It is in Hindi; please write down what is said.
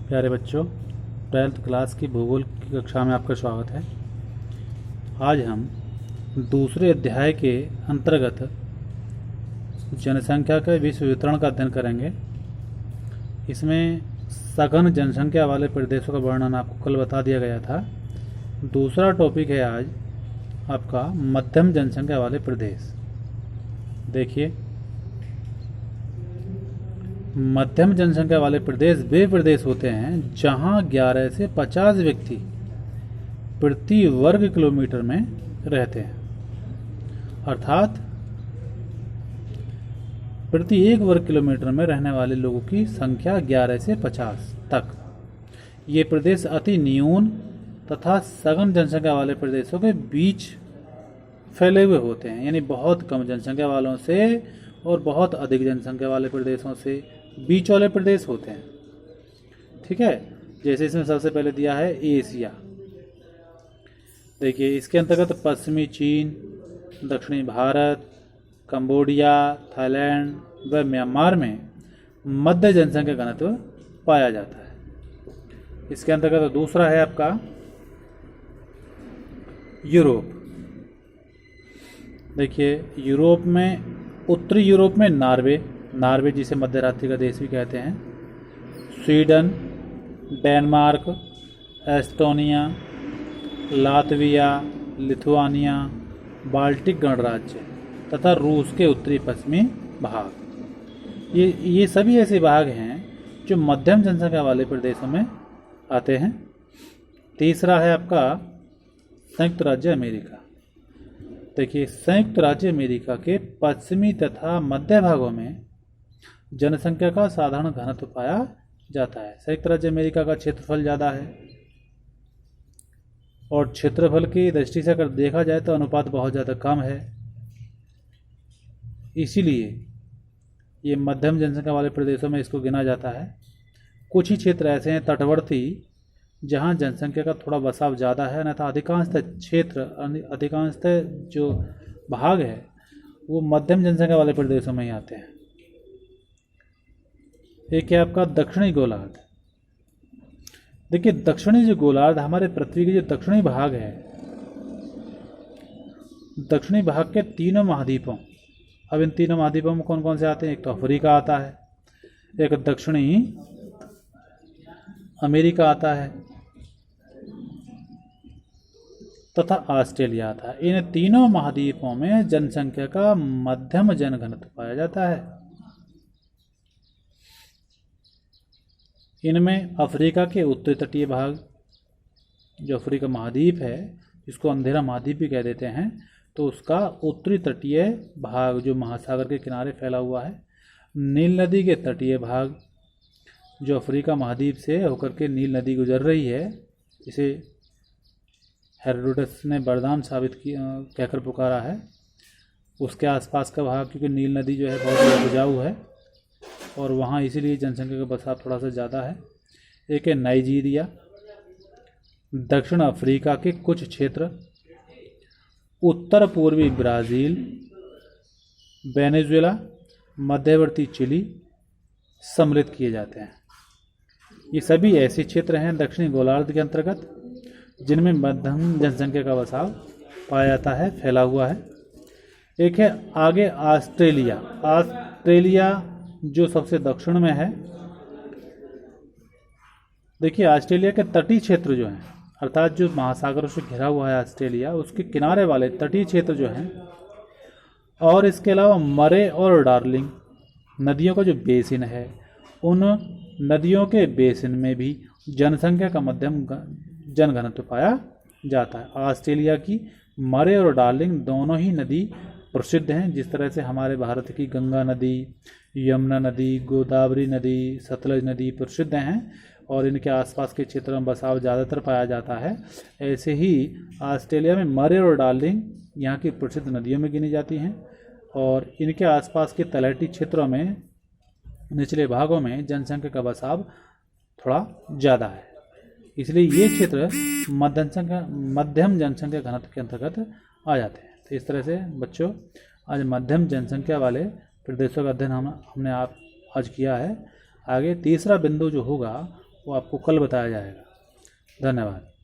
प्यारे बच्चों, 12th क्लास की भूगोल की कक्षा में आपका स्वागत है। आज हम दूसरे अध्याय के अंतर्गत जनसंख्या के विश्व वितरण का अध्ययन करेंगे। इसमें सघन जनसंख्या वाले प्रदेशों का वर्णन आपको कल बता दिया गया था। दूसरा टॉपिक है आज आपका मध्यम जनसंख्या वाले प्रदेश। देखिए, मध्यम जनसंख्या वाले प्रदेश वे प्रदेश होते हैं जहां 11 से 50 व्यक्ति प्रति वर्ग किलोमीटर में रहते हैं, अर्थात प्रति 1 वर्ग किलोमीटर में रहने वाले लोगों की संख्या 11 से 50 तक। ये प्रदेश अति न्यून तथा सघन जनसंख्या वाले प्रदेशों के बीच फैले हुए होते हैं, यानी बहुत कम जनसंख्या वालों से और बहुत अधिक जनसंख्या वाले प्रदेशों से बीच वाले प्रदेश होते हैं। ठीक है, जैसे इसमें सबसे पहले दिया है एशिया। देखिए, इसके अंतर्गत पश्चिमी चीन, दक्षिणी भारत, कंबोडिया, थाईलैंड व म्यांमार में मध्य जनसंख्या घनत्व पाया जाता है। इसके अंतर्गत दूसरा है आपका यूरोप। देखिए, यूरोप में उत्तरी यूरोप में नार्वे जिसे मध्य रात्रि का देश भी कहते हैं, Sweden, Denmark, Estonia, Latvia, Lithuania, Baltic गणराज्य तथा रूस के उत्तरी पश्चिमी भाग। ये सभी ऐसे भाग हैं जो मध्यम जनसंख्या वाले प्रदेशों में आते हैं। तीसरा है आपका संयुक्त राज्य अमेरिका। देखिए, संयुक्त राज्य अमेरिका के पश्चिमी तथा मध्य भागों में जनसंख्या का साधारण घनत्व पाया जाता है। संयुक्त राज्य अमेरिका का क्षेत्रफल ज़्यादा है और क्षेत्रफल की दृष्टि से अगर देखा जाए तो अनुपात बहुत ज़्यादा कम है। इसीलिए ये मध्यम जनसंख्या वाले प्रदेशों में इसको गिना जाता है। कुछ ही क्षेत्र ऐसे हैं तटवर्ती जहाँ जनसंख्या का थोड़ा बसाव ज़्यादा है, अन्यथा अधिकांशतः जो भाग है वो मध्यम जनसंख्या वाले प्रदेशों में ही आते हैं। एक है आपका दक्षिणी गोलार्ध। देखिए, दक्षिणी जो गोलार्ध हमारे पृथ्वी के जो दक्षिणी भाग है, दक्षिणी भाग के तीनों महाद्वीपों, अब इन तीनों महाद्वीपों में कौन कौन से आते हैं? एक तो अफ्रीका आता है, एक दक्षिणी अमेरिका आता है तथा ऑस्ट्रेलिया आता है। इन तीनों महाद्वीपों में जनसंख्या का मध्यम जनघनत्व पाया जाता है। इनमें अफ्रीका के उत्तरी तटीय भाग, जो अफ्रीका महाद्वीप है, जिसको अंधेरा महाद्वीप भी कह देते हैं, तो उसका उत्तरी तटीय भाग जो महासागर के किनारे फैला हुआ है। नील नदी के तटीय भाग, जो अफ्रीका महाद्वीप से होकर के नील नदी गुजर रही है, इसे हेरोडोटस ने वरदान साबित कहकर पुकारा है। उसके आसपास का भाग, क्योंकि नील नदी जो है बहुत उपजाऊ है और वहाँ इसीलिए जनसंख्या का बसाव थोड़ा सा ज़्यादा है। एक है नाइजीरिया, दक्षिण अफ्रीका के कुछ क्षेत्र, उत्तर पूर्वी ब्राज़ील, वेनेजुएला, मध्यवर्ती चिली सम्मिलित किए जाते हैं। ये सभी ऐसे क्षेत्र हैं दक्षिणी गोलार्ध के अंतर्गत जिनमें मध्यम जनसंख्या का बसाव पाया जाता है, फैला हुआ है। एक है आगे ऑस्ट्रेलिया। ऑस्ट्रेलिया जो सबसे दक्षिण में है। देखिए, ऑस्ट्रेलिया के तटीय क्षेत्र जो हैं, अर्थात जो महासागरों से घिरा हुआ है ऑस्ट्रेलिया, उसके किनारे वाले तटीय क्षेत्र जो हैं, और इसके अलावा मरे और डार्लिंग नदियों का जो बेसिन है, उन नदियों के बेसिन में भी जनसंख्या का मध्यम जनघनत्व पाया जाता है। ऑस्ट्रेलिया की मरे और डार्लिंग दोनों ही नदी प्रसिद्ध हैं। जिस तरह से हमारे भारत की गंगा नदी, यमुना नदी, गोदावरी नदी, सतलज नदी प्रसिद्ध हैं और इनके आसपास के क्षेत्रों में बसाव ज़्यादातर पाया जाता है, ऐसे ही ऑस्ट्रेलिया में मरे और डार्लिंग यहाँ की प्रसिद्ध नदियों में गिनी जाती हैं और इनके आसपास के तलहटी क्षेत्रों में, निचले भागों में जनसंख्या का बसाव थोड़ा ज़्यादा है। इसलिए ये क्षेत्र मध्यम जनसंख्या घनत्व के अंतर्गत आ जाते हैं। तो इस तरह से बच्चों, आज मध्यम जनसंख्या वाले प्रदेशों का अध्ययन हमने आज किया है। आगे तीसरा बिंदु जो होगा वो आपको कल बताया जाएगा। धन्यवाद।